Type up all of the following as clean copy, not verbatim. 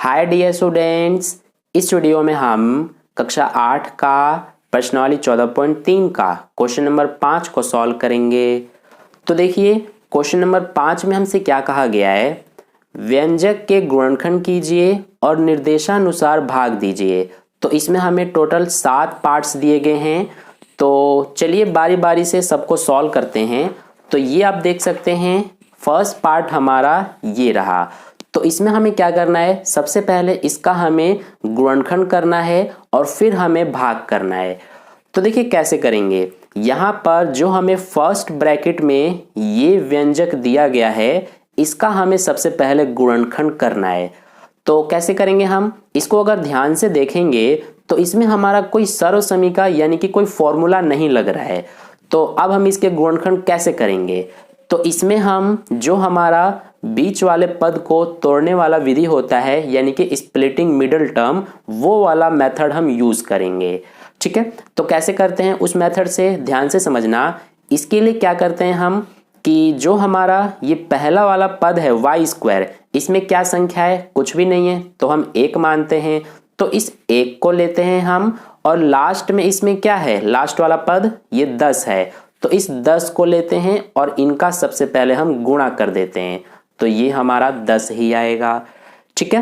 Hi dear students, इस video में हम कक्षा 8 का प्रश्नावली 14.3 का क्वेश्चन नंबर 5 को सॉल्व करेंगे। तो देखिए क्वेश्चन नंबर 5 में हमसे क्या कहा गया है, व्यंजक के गुणनखंड कीजिए और निर्देशानुसार भाग दीजिए। तो इसमें हमें टोटल 7 पार्ट्स दिए गए हैं। तो चलिए बारी बारी से सबको सॉल्व करते हैं। तो ये आप देख सकते हैं फर्स्ट पार्ट हमारा ये रहा। तो इसमें हमें क्या करना है, सबसे पहले इसका हमें गुणनखंड करना है और फिर हमें भाग करना है। तो देखिए कैसे करेंगे, यहाँ पर जो हमें फर्स्ट ब्रैकेट में ये व्यंजक दिया गया है इसका हमें सबसे पहले गुणनखंड करना है। तो कैसे करेंगे हम इसको, अगर ध्यान से देखेंगे तो इसमें हमारा कोई सर्वसमीका यानी कि कोई फॉर्मूला नहीं लग रहा है। तो अब हम इसके गुणनखंड कैसे करेंगे, तो इसमें हम जो हमारा बीच वाले पद को तोड़ने वाला विधि होता है यानी कि स्प्लिटिंग मिडिल टर्म, वो वाला मेथड हम यूज करेंगे। ठीक है, तो कैसे करते हैं उस मेथड से ध्यान से समझना। इसके लिए क्या करते हैं हम कि जो हमारा ये पहला वाला पद है वाई स्क्वायर, इसमें क्या संख्या है, कुछ भी नहीं है, तो हम 1 मानते हैं। तो इस 1 को लेते हैं हम, और लास्ट में इसमें क्या है, लास्ट वाला पद ये 10 है, तो इस 10 को लेते हैं और इनका सबसे पहले हम गुणा कर देते हैं। तो ये हमारा 10 ही आएगा। ठीक है,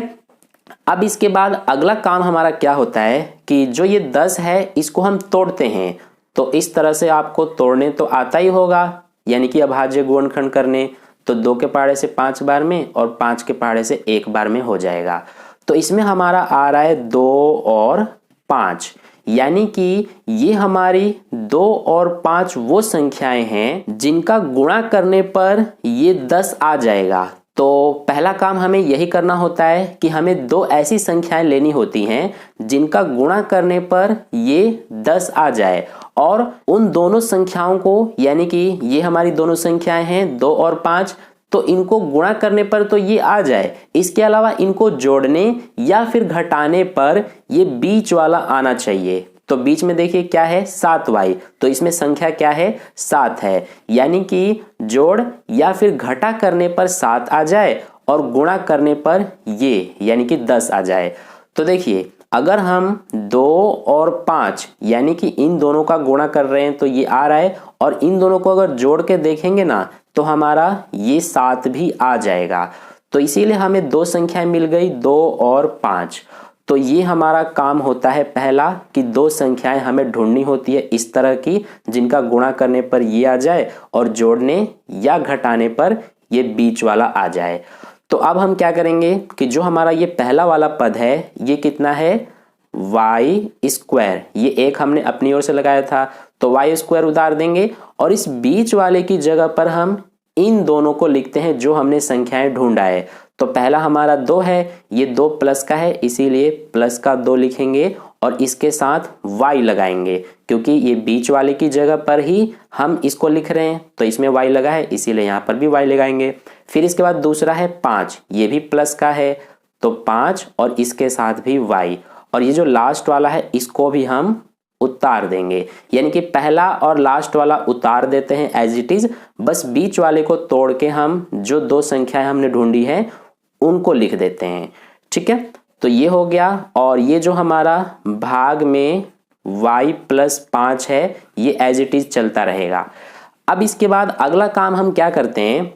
अब इसके बाद अगला काम हमारा क्या होता है कि जो ये 10 है इसको हम तोड़ते हैं। तो इस तरह से आपको तोड़ने तो आता ही होगा, यानी कि अभाज्य गुणनखंड करने। तो 2 के पहाड़े से 5 बार में और 5 के पहाड़े से 1 बार में हो जाएगा। तो इसमें हमारा आ रहा है 2 और 5, यानी कि ये हमारी 2 और 5 वो संख्याएं हैं जिनका गुणा करने पर ये 10 आ जाएगा। तो पहला काम हमें यही करना होता है कि हमें 2 ऐसी संख्याएं लेनी होती हैं जिनका गुणा करने पर ये 10 आ जाए, और उन दोनों संख्याओं को, यानी कि ये हमारी दोनों संख्याएं हैं 2 और 5, तो इनको गुणा करने पर तो ये आ जाए, इसके अलावा इनको जोड़ने या फिर घटाने पर ये बीच वाला आना चाहिए। तो बीच में देखिए क्या है, 7y, तो इसमें संख्या क्या है, 7 है, यानी कि जोड़ या फिर घटा करने पर 7 आ जाए और गुणा करने पर ये यानी कि 10 आ जाए। तो देखिए अगर हम 2 और 5 यानी कि इन दोनों का गुणा कर रहे हैं तो ये आ रहा है, और इन दोनों को अगर जोड़ के देखेंगे ना तो हमारा ये 7 भी आ जाएगा। तो इसीलिए हमें 2 संख्याएं मिल गई, 2 और 5। तो ये हमारा काम होता है पहला कि 2 संख्याएं हमें ढूंढनी होती है इस तरह की जिनका गुणा करने पर ये आ जाए और जोड़ने या घटाने पर ये बीच वाला आ जाए। तो अब हम क्या करेंगे कि जो हमारा ये पहला वाला पद है ये कितना है, वाई स्क्वायर, ये 1 हमने अपनी ओर से लगाया था, तो वाई स्क्वायर उतार देंगे और इस बीच वाले की जगह पर हम इन दोनों को लिखते हैं जो हमने संख्याएं ढूंढा है। तो पहला हमारा 2 है, ये 2 प्लस का है इसीलिए प्लस का 2 लिखेंगे और इसके साथ y लगाएंगे, क्योंकि ये बीच वाले की जगह पर ही हम इसको लिख रहे हैं तो इसमें y लगा है इसीलिए यहाँ पर भी y लगाएंगे। फिर इसके बाद दूसरा है 5, ये भी प्लस का है तो 5 और इसके साथ भी y, और ये जो लास्ट वाला है इसको भी हम उतार देंगे, यानी कि पहला और लास्ट वाला उतार देते हैं एज इट इज, बस बीच वाले को तोड़ के हम जो 2 संख्याएं हमने ढूंढी है उनको लिख देते हैं। ठीक है, तो ये हो गया, और ये जो हमारा भाग में y प्लस 5 है ये एज इट इज चलता रहेगा। अब इसके बाद अगला काम हम क्या करते हैं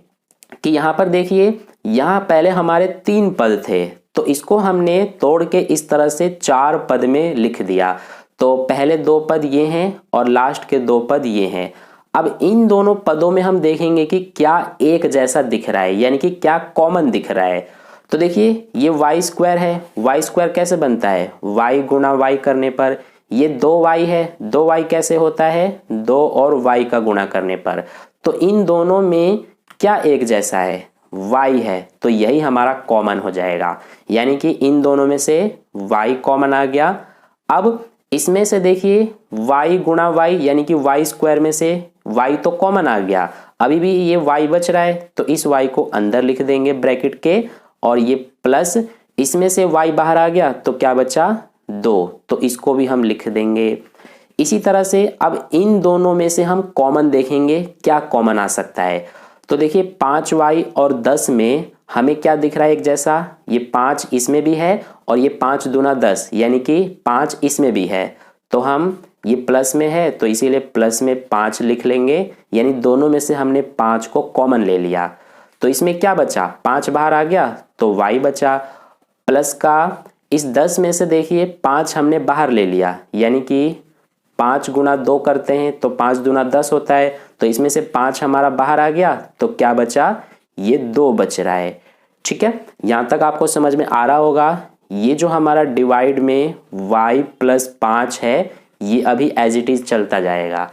कि यहाँ पर देखिए, यहाँ पहले हमारे 3 पद थे तो इसको हमने तोड़ के इस तरह से 4 पद में लिख दिया। तो पहले 2 पद ये हैं और लास्ट के 2 पद ये हैं। अब इन दोनों पदों में हम देखेंगे कि क्या एक जैसा दिख रहा है, यानी कि क्या कॉमन दिख रहा है। तो देखिए ये वाई स्क्वायर है, वाई स्क्वायर कैसे बनता है, वाई गुणा वाई करने पर। ये 2y है, 2y कैसे होता है, 2 और y का गुणा करने पर। तो इन दोनों में क्या एक जैसा है, y है, तो यही हमारा कॉमन हो जाएगा, यानी कि इन दोनों में से y कॉमन आ गया। अब इसमें से देखिए y गुणा y यानी कि y स्क्वायर में से y तो कॉमन आ गया, अभी भी ये y बच रहा है तो इस y को अंदर लिख देंगे ब्रैकेट के, और ये प्लस इसमें से y बाहर आ गया तो क्या बचा, 2, तो इसको भी हम लिख देंगे। इसी तरह से अब इन दोनों में से हम कॉमन देखेंगे क्या कॉमन आ सकता है। तो देखिए 5y और 10 में हमें क्या दिख रहा है एक जैसा, ये 5 इसमें भी है और ये 5 दूना 10 यानी कि 5 इसमें भी है। तो हम ये प्लस में है तो इसीलिए प्लस में 5 लिख लेंगे, यानी दोनों में से हमने 5 को कॉमन ले लिया। तो इसमें क्या बचा, 5 बाहर आ गया तो y बचा। प्लस का इस 10 में से देखिए 5 हमने बाहर ले लिया, यानी कि 5 गुना 2 करते हैं तो 5 दूना 10 होता है। तो इसमें से 5 हमारा बाहर आ गया तो क्या बचा, ये 2 बच रहा है। ठीक है, यहाँ तक आपको समझ में आ रहा होगा। ये जो हमारा डिवाइड में y प्लस 5 है ये अभी एज इट इज चलता जाएगा।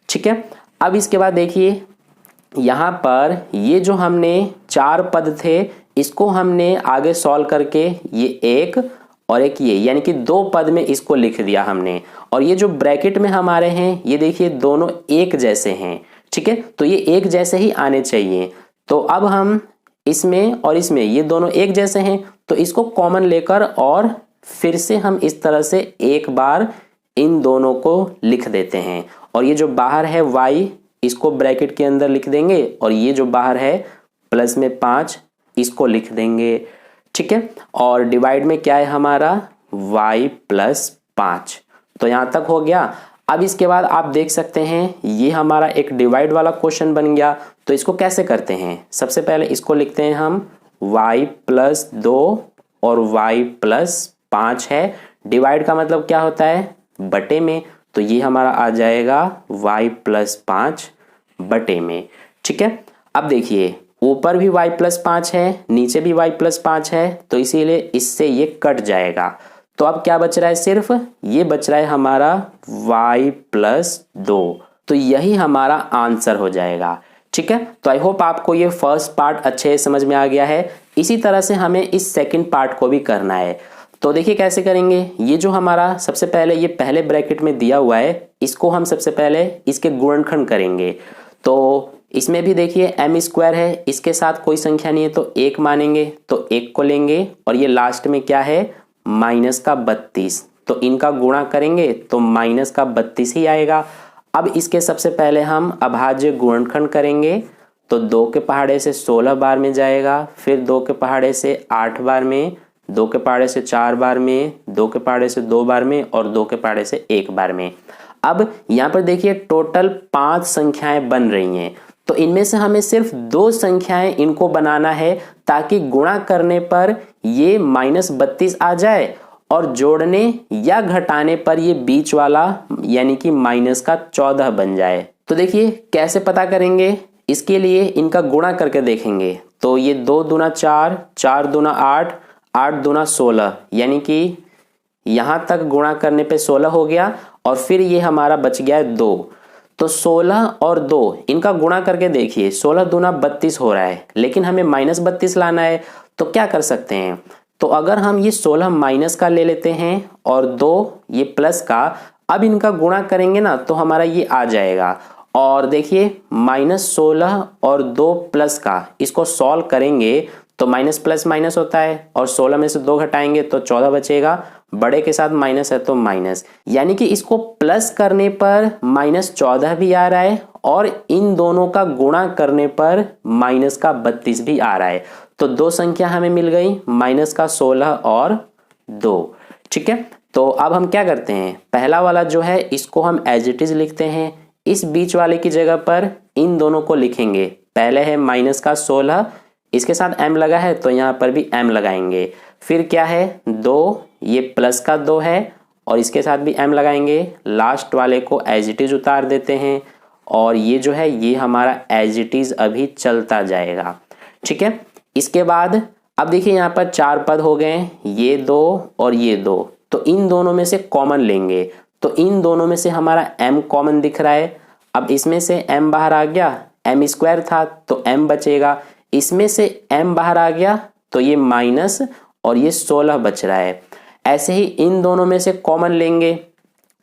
ठीक है, अब इसके बाद देखिए यहाँ पर ये जो हमने 4 पद थे इसको हमने आगे सॉल्व करके ये एक और एक ये यानी कि 2 पद में इसको लिख दिया हमने। और ये जो ब्रैकेट में हमारे हैं ये देखिए दोनों एक जैसे हैं। ठीक है, तो ये एक जैसे ही आने चाहिए। तो अब हम इसमें और इसमें ये दोनों एक जैसे हैं तो इसको कॉमन लेकर और फिर से हम इस तरह से एक बार इन दोनों को लिख देते हैं। और ये जो बाहर है y इसको ब्रैकेट के अंदर लिख देंगे और ये जो बाहर है प्लस में 5 इसको लिख देंगे। ठीक है, और डिवाइड में क्या है हमारा y प्लस 5। तो यहाँ तक हो गया। अब इसके बाद आप देख सकते हैं ये हमारा एक डिवाइड वाला क्वेश्चन बन गया। तो इसको कैसे करते हैं, सबसे पहले इसको लिखते हैं हम y प्लस 2 और y प्लस 5 है। डिवाइड का मतलब क्या होता है, बटे में। तो ये हमारा आ जाएगा y प्लस 5 बटे में। ठीक है, अब देखिए ऊपर भी y प्लस 5 है नीचे भी y प्लस 5 है तो इसीलिए इससे ये कट जाएगा। तो अब क्या बच रहा है, सिर्फ ये बच रहा है हमारा y प्लस 2। तो यही हमारा आंसर हो जाएगा। ठीक है, तो आई होप आपको ये फर्स्ट पार्ट अच्छे से समझ में आ गया है। इसी तरह से हमें इस सेकंड पार्ट को भी करना है। तो देखिए कैसे करेंगे। ये जो हमारा सबसे पहले ये पहले ब्रैकेट में दिया हुआ है इसको हम सबसे पहले इसके गुणनखंड करेंगे। तो इसमें भी देखिए m स्क्वायर है, इसके साथ कोई संख्या नहीं है तो 1 मानेंगे तो 1 को लेंगे। और ये लास्ट में क्या है माइनस का 32, तो इनका गुणा करेंगे तो माइनस का 32 ही आएगा। अब इसके सबसे पहले हम अभाज्य गुणनखंड करेंगे। तो 2 के पहाड़े से 16 बार में जाएगा, फिर 2 के पहाड़े से 8 बार में, 2 के पहाड़े से 4 बार में, 2 के पहाड़े से 2 बार में और 2 के पहाड़े से 1 बार में। अब यहाँ पर देखिए टोटल 5 संख्याएं बन रही हैं। तो इनमें से हमें सिर्फ 2 संख्याएं इनको बनाना है ताकि गुणा करने पर ये -32 आ जाए और जोड़ने या घटाने पर ये बीच वाला यानी कि माइनस का 14 बन जाए। तो देखिए कैसे पता करेंगे, इसके लिए इनका गुणा करके देखेंगे। तो ये 2 दूना 4, 4 दूना 8, 8 दूना 16 यानी कि यहाँ तक गुणा करने पे 16 हो गया और फिर ये हमारा बच गया है 2। तो 16 और 2 इनका गुणा करके देखिए 16 दूना 32 हो रहा है, लेकिन हमें -32 लाना है। तो क्या कर सकते हैं, तो अगर हम ये 16 माइनस का ले लेते हैं और 2 ये प्लस का, अब इनका गुणा करेंगे ना तो हमारा ये आ जाएगा। और देखिए -16 और 2 प्लस का इसको सॉल्व करेंगे तो माइनस प्लस माइनस होता है और 16 में से 2 घटाएंगे तो 14 बचेगा। बड़े के साथ माइनस है तो माइनस, यानी कि इसको प्लस करने पर -14 भी आ रहा है और इन दोनों का गुणा करने पर माइनस का 32 भी आ रहा है। तो 2 संख्या हमें मिल गई, माइनस का 16 और 2। ठीक है, तो अब हम क्या करते हैं, पहला वाला जो है इसको हम एज इट इज लिखते हैं। इस बीच वाले की जगह पर इन दोनों को लिखेंगे। पहले है माइनस का 16, इसके साथ m लगा है तो यहाँ पर भी m लगाएंगे। फिर क्या है 2, ये प्लस का 2 है और इसके साथ भी m लगाएंगे। लास्ट वाले को एज इट इज उतार देते हैं और ये जो है ये हमारा एज इट इज अभी चलता जाएगा। ठीक है, इसके बाद अब देखिए यहाँ पर 4 पद हो गए, ये 2 और ये 2। तो इन दोनों में से कॉमन लेंगे। तो इन दोनों में से हमारा m कॉमन दिख रहा है। अब इसमें से m बाहर आ गया, m स्क्वायर था तो m बचेगा। इसमें से m बाहर आ गया तो ये माइनस और ये 16 बच रहा है। ऐसे ही इन दोनों में से कॉमन लेंगे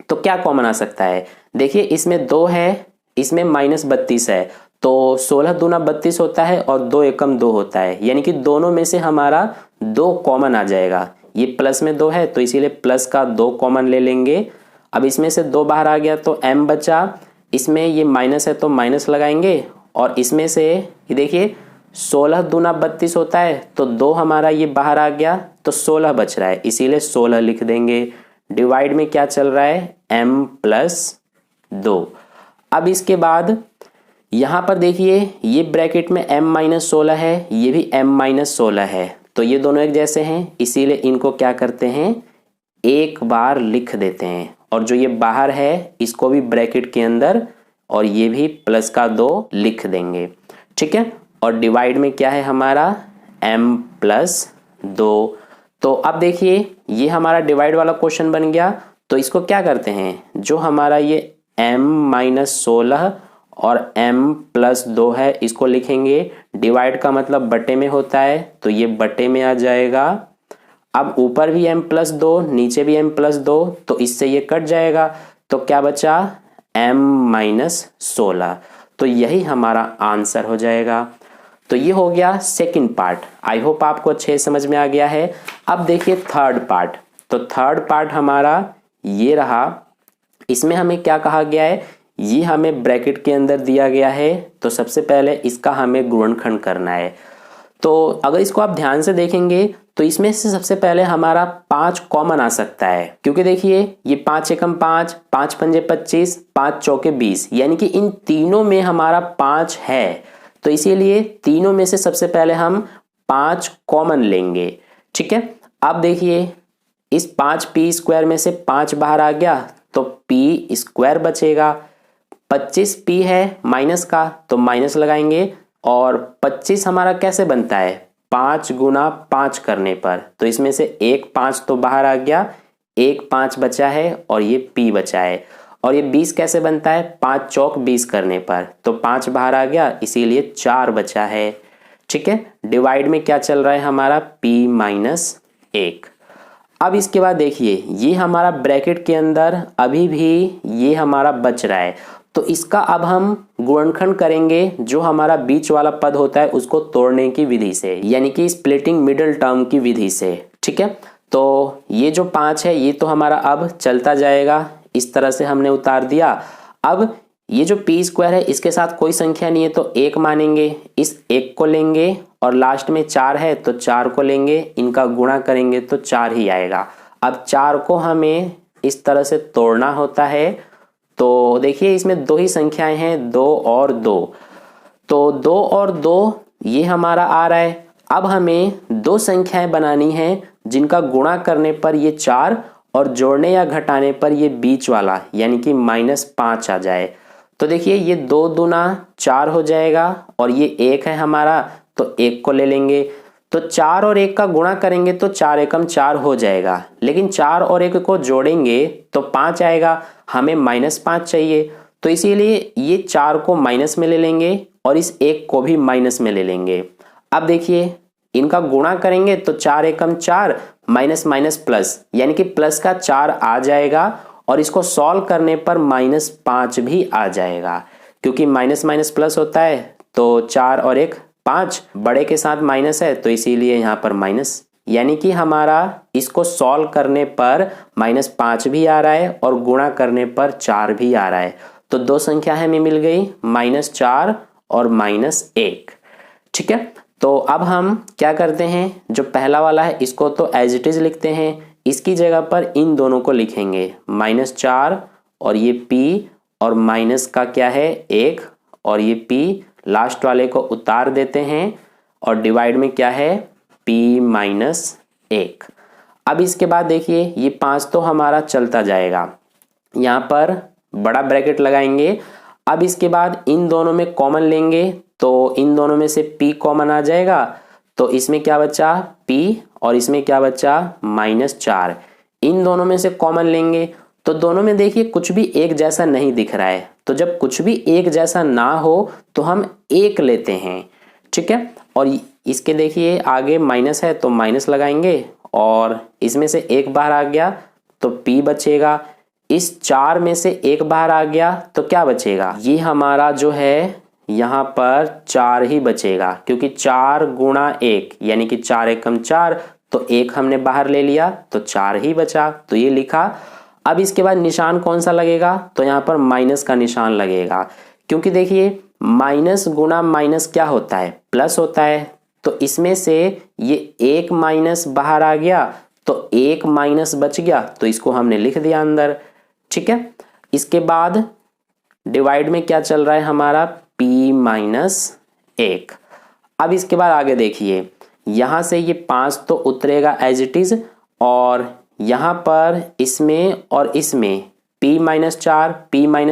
तो क्या कॉमन आ सकता है, देखिए इसमें 2 है, इसमें -32 है तो 16 दूना 32 होता है और 2 एकम 2 होता है, यानी कि दोनों में से हमारा 2 कॉमन आ जाएगा। ये प्लस में 2 है तो इसीलिए प्लस का 2 कॉमन ले लेंगे। अब इसमें से 2 बाहर आ गया तो m बचा, इसमें ये माइनस है तो माइनस लगाएंगे और इसमें से ये देखिए 16 दूना 32 होता है, तो 2 हमारा ये बाहर आ गया तो 16 बच रहा है, इसीलिए 16 लिख देंगे। डिवाइड में क्या चल रहा है, m+2। अब इसके बाद यहाँ पर देखिए ये ब्रैकेट में m-16 है, ये भी m-16 है, तो ये दोनों एक जैसे हैं, इसीलिए इनको क्या करते हैं, एक बार लिख देते हैं। और जो ये बाहर है इसको भी ब्रैकेट के अंदर और ये भी +2 लिख देंगे, ठीक है। और डिवाइड में क्या है हमारा, m+2। तो अब देखिए ये हमारा डिवाइड वाला क्वेश्चन बन गया, तो इसको क्या करते हैं, जो हमारा ये m-16 और m+2 है इसको लिखेंगे। डिवाइड का मतलब बटे में होता है, तो ये बटे में आ जाएगा। अब ऊपर भी m+2 नीचे भी m+2, तो इससे ये कट जाएगा, तो क्या बचा, m-16। तो यही हमारा आंसर हो जाएगा। तो ये हो गया सेकंड पार्ट। आई होप आपको अच्छे समझ में आ गया है। अब देखिए थर्ड पार्ट। तो थर्ड पार्ट हमारा ये रहा, इसमें हमें क्या कहा गया है, ये हमें ब्रैकेट के अंदर दिया गया है, तो सबसे पहले इसका हमें गुणनखंड करना है। तो अगर इसको आप ध्यान से देखेंगे तो इसमें से सबसे पहले हमारा 5 कॉमन आ सकता है, क्योंकि देखिए ये 5 एकम 5, 5 पंजे 25, 5 चौके 20, यानी कि इन तीनों में हमारा 5 है, तो इसीलिए तीनों में से सबसे पहले हम 5 कॉमन लेंगे, ठीक है। अब देखिए इस 5p² में से 5 बाहर आ गया तो p² बचेगा। 25p है माइनस का, तो माइनस लगाएंगे। और 25 हमारा कैसे बनता है, 5 गुना 5 करने पर, तो इसमें से एक 5 तो बाहर आ गया, एक 5 बचा है और ये p बचा है। और ये 20 कैसे बनता है, 5 चौक 20 करने पर, तो 5 बाहर आ गया, इसीलिए 4 बचा है, ठीक है। डिवाइड में क्या चल रहा है हमारा, p-1। अब इसके बाद देखिए ये हमारा ब्रैकेट के अंदर अभी भी ये हमारा बच रहा है, तो इसका अब हम गुणनखंड करेंगे, जो हमारा बीच वाला पद होता है उसको तोड़ने की विधि से, यानी कि स्प्लिटिंग मिडिल टर्म की विधि से, ठीक है। तो ये जो 5 है ये तो हमारा अब चलता जाएगा, इस तरह से हमने उतार दिया। अब ये जो p² है इसके साथ कोई संख्या नहीं है, तो 1 मानेंगे, इस 1 को लेंगे, और लास्ट में 4 है तो 4 को लेंगे, इनका गुणा करेंगे तो 4 ही आएगा। अब 4 को हमें इस तरह से तोड़ना होता है। तो देखिए इसमें 2 ही संख्याएं हैं, 2 और 2, तो 2 और 2 ये हमारा आ रहा है। अब हमें 2 संख्याएं बनानी है जिनका गुणा करने पर ये 4 और जोड़ने या घटाने पर ये बीच वाला यानी कि -5 आ जाए। तो देखिए ये 2 दूना 4 हो जाएगा, और ये 1 है हमारा, तो 1 को ले लेंगे। तो 4 और 1 का गुणा करेंगे तो 4 एकम 4 हो जाएगा, लेकिन 4 और 1 को जोड़ेंगे तो 5 आएगा, हमें -5 चाहिए, तो इसीलिए ये 4 को माइनस में ले लेंगे और इस 1 को भी माइनस में ले लेंगे। अब देखिए इनका गुणा करेंगे तो 4 एकम 4 माइनस माइनस प्लस, यानी कि प्लस का 4 आ जाएगा, और इसको सॉल्व करने पर -5 भी आ जाएगा, क्योंकि माइनस माइनस प्लस होता है, तो 4 और 1 5, बड़े के साथ माइनस है तो इसीलिए यहाँ पर माइनस, यानी कि हमारा इसको सॉल्व करने पर -5 भी आ रहा है और गुणा करने पर 4 भी आ रहा है। तो 2 संख्या हमें मिल गई, -4 और -1, ठीक है। तो अब हम क्या करते हैं, जो पहला वाला है इसको तो एज इट इज लिखते हैं, इसकी जगह पर इन दोनों को लिखेंगे, -4 और ये p, और माइनस का क्या है 1 और ये p, लास्ट वाले को उतार देते हैं, और डिवाइड में क्या है p-1। अब इसके बाद देखिए ये 5 तो हमारा चलता जाएगा, यहाँ पर बड़ा ब्रैकेट लगाएंगे। अब इसके बाद इन दोनों में कॉमन लेंगे, तो इन दोनों में से p कॉमन आ जाएगा, तो इसमें क्या बचा p और इसमें क्या बचा -4। इन दोनों में से कॉमन लेंगे तो दोनों में देखिए कुछ भी एक जैसा नहीं दिख रहा है, तो जब कुछ भी एक जैसा ना हो तो हम 1 लेते हैं, ठीक है। और इसके देखिए आगे माइनस है तो माइनस लगाएंगे, और इसमें से 1 बाहर आ गया तो p बचेगा। इस 4 में से 1 बाहर आ गया तो क्या बचेगा, ये हमारा जो है यहाँ पर 4 ही बचेगा, क्योंकि 4 गुणा 1 यानी कि 4 एकम 4, तो 1 हमने बाहर ले लिया तो 4 ही बचा, तो ये लिखा। अब इसके बाद निशान कौन सा लगेगा, तो यहाँ पर माइनस का निशान लगेगा, क्योंकि देखिए माइनस गुना माइनस क्या होता है, प्लस होता है। तो इसमें से ये एक माइनस बाहर आ गया तो एक माइनस बच गया, तो इसको हमने लिख दिया अंदर। ठीक है, इसके बाद डिवाइड में क्या चल रहा है हमारा, p माइनस 1। अब इसके बाद आगे देखिए, यहां से ये 5 तो उतरेगा एज इट इज, और यहां पर इसमें और इसमें p माइनस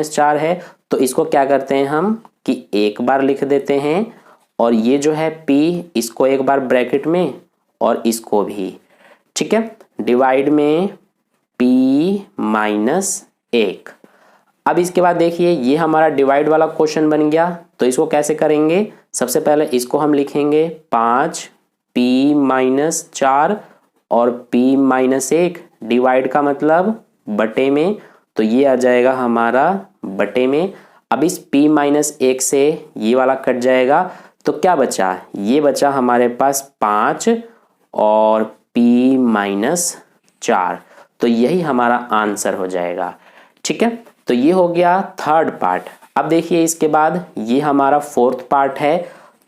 4 है, तो इसको क्या करते हैं हम कि एक बार लिख देते हैं, और ये जो है p इसको एक बार ब्रैकेट में और इसको भी। ठीक है, डिवाइड में p माइनस 1। अब इसके बाद देखिए ये हमारा डिवाइड वाला क्वेश्चन बन गया, तो इसको कैसे करेंगे, सबसे पहले इसको हम लिखेंगे 5 p माइनस 4 और p माइनस 1, डिवाइड का मतलब बटे में, तो ये आ जाएगा हमारा बटे में। अब इस p माइनस 1 से ये वाला कट जाएगा, तो क्या बचा, ये बचा हमारे पास 5 और p माइनस 4, तो यही हमारा आंसर हो जाएगा। ठीक है, तो ये हो गया थर्ड पार्ट। अब देखिए इसके बाद ये हमारा फोर्थ पार्ट है,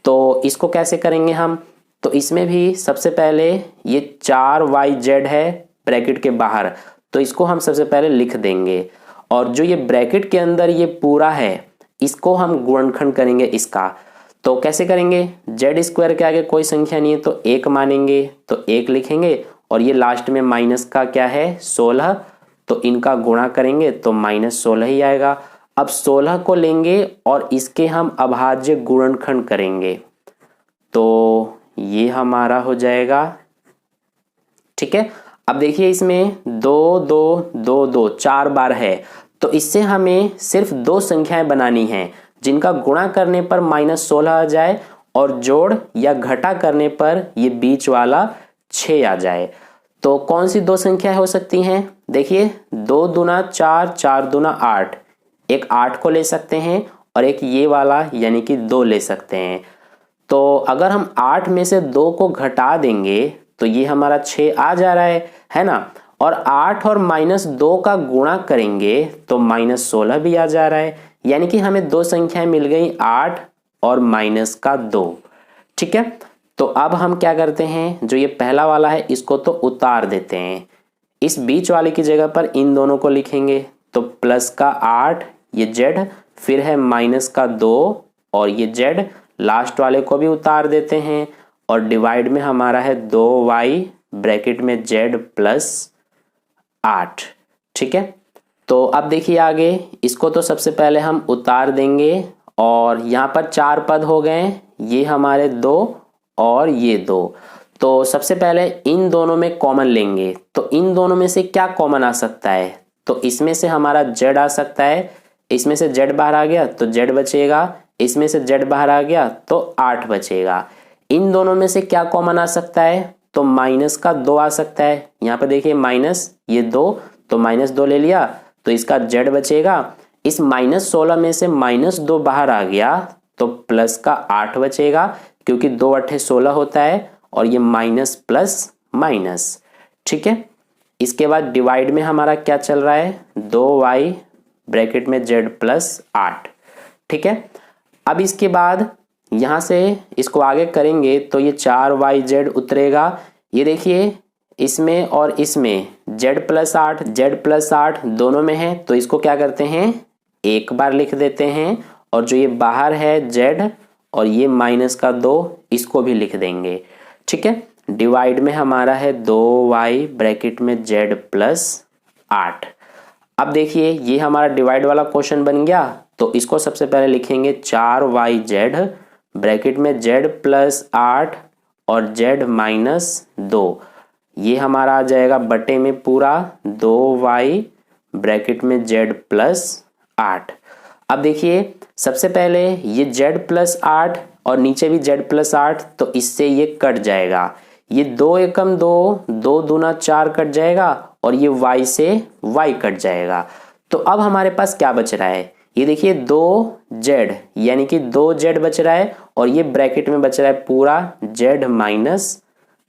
तो इसको कैसे करेंगे हम, तो इसमें भी सबसे पहले ये 4yz है ब्रैकेट के बाहर, तो इसको हम सबसे पहले लिख देंगे, और जो ये ब्रैकेट के अंदर ये पूरा है इसको हम गुणनखंड करेंगे इसका। तो कैसे करेंगे, जेड स्क्वायर के आगे कोई संख्या नहीं है तो 1 मानेंगे, तो 1 लिखेंगे, और ये लास्ट में माइनस का क्या है 16, तो इनका गुणा करेंगे तो माइनस 16 ही आएगा। अब 16 को लेंगे और इसके हम अभाज्य गुणनखंड करेंगे, तो ये हमारा हो जाएगा। ठीक है, अब देखिए इसमें 2 2 2 2 4 बार है, तो इससे हमें सिर्फ 2 संख्याएं बनानी हैं जिनका गुणा करने पर माइनस 16 आ जाए और जोड़ या घटा करने पर ये बीच वाला 6 आ जाए। तो कौन सी 2 संख्याएं हो सकती हैं, देखिए 2 दूना 4, 4 दूना 8, एक 8 को ले सकते हैं और एक ये वाला यानी कि 2 ले सकते हैं। तो अगर हम 8 में से 2 को घटा देंगे तो ये हमारा 6 आ जा रहा है ना, और 8 और माइनस 2 का गुणा करेंगे तो माइनस 16 भी आ जा रहा है, यानी कि हमें 2 संख्याएं मिल गई 8 और माइनस का 2। ठीक है, तो अब हम क्या करते हैं, जो ये पहला वाला है इसको तो उतार देते हैं, इस बीच वाले की जगह पर इन दोनों को लिखेंगे, तो प्लस का 8 ये जेड, फिर है माइनस का 2 और ये जेड, लास्ट वाले को भी उतार देते हैं, और डिवाइड में हमारा है 2y ब्रैकेट में z प्लस 8। ठीक है, तो अब देखिए आगे, इसको तो सबसे पहले हम उतार देंगे, और यहाँ पर 4 पद हो गए, ये हमारे 2 और ये 2, तो सबसे पहले इन दोनों में कॉमन लेंगे, तो इन दोनों में से क्या कॉमन आ सकता है, तो इसमें से हमारा z आ सकता है, इसमें से z बाहर आ गया तो z बचेगा, इसमें से z बाहर आ गया तो 8 बचेगा। इन दोनों में से क्या कॉमन आ सकता है, तो माइनस का 2 आ सकता है, यहाँ पर देखिए माइनस ये 2, तो माइनस 2 ले लिया तो इसका z बचेगा। इस माइनस 16 में से माइनस 2 बाहर आ गया तो प्लस का 8 बचेगा, क्योंकि 2 8 16 होता है, और ये माइनस प्लस माइनस। ठीक है, इसके बाद डिवाइड में हमारा क्या चल रहा है, 2y ब्रैकेट में z प्लस 8। ठीक है, अब इसके बाद यहाँ से इसको आगे करेंगे तो ये 4yz उतरेगा, ये देखिए इसमें और इसमें z प्लस 8 दोनों में है, तो इसको क्या करते हैं एक बार लिख देते हैं, और जो ये बाहर है z और ये माइनस का 2 इसको भी लिख देंगे। ठीक है, डिवाइड में हमारा है 2y ब्रैकेट में z प्लस 8। अब देखिए ये हमारा डिवाइड वाला क्वेश्चन बन गया, तो इसको सबसे पहले लिखेंगे 4yz ब्रैकेट में z प्लस 8 और z माइनस 2, ये हमारा आ जाएगा बटे में पूरा 2y ब्रैकेट में z प्लस 8। अब देखिए सबसे पहले ये z प्लस 8 और नीचे भी z प्लस 8, तो इससे ये कट जाएगा, ये 2 एकम 2, 2 दूना 4 कट जाएगा, और ये y से y कट जाएगा। तो अब हमारे पास क्या बच रहा है, ये देखिए 2z यानी कि 2z बच रहा है, और ये ब्रैकेट में बच रहा है पूरा z माइनस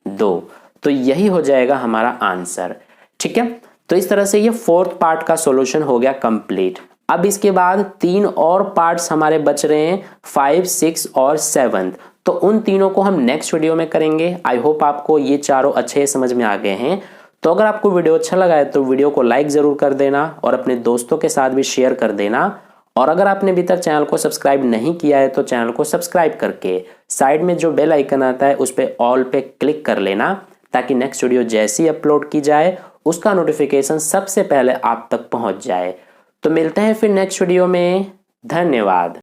2, तो यही हो जाएगा हमारा आंसर। ठीक है, तो इस तरह से ये फोर्थ पार्ट का सॉल्यूशन हो गया कंप्लीट। अब इसके बाद 3 और पार्ट्स हमारे बच रहे हैं 5, 6 और 7। तो उन तीनों को हम नेक्स्ट वीडियो में करेंगे। आई होप आपको ये चारों अच्छे समझ में आ गए हैं। तो अगर आपको वीडियो अच्छा लगा है तो वीडियो को लाइक ज़रूर कर देना और अपने दोस्तों के साथ भी शेयर कर देना। और अगर आपने अभी तक चैनल को सब्सक्राइब नहीं किया है तो चैनल को सब्सक्राइब करके साइड में जो बेल आइकन आता है उस पर ऑल पे क्लिक कर लेना, ताकि नेक्स्ट वीडियो जैसी अपलोड की जाए उसका नोटिफिकेशन सबसे पहले आप तक पहुंच जाए। तो मिलते हैं फिर नेक्स्ट वीडियो में। धन्यवाद।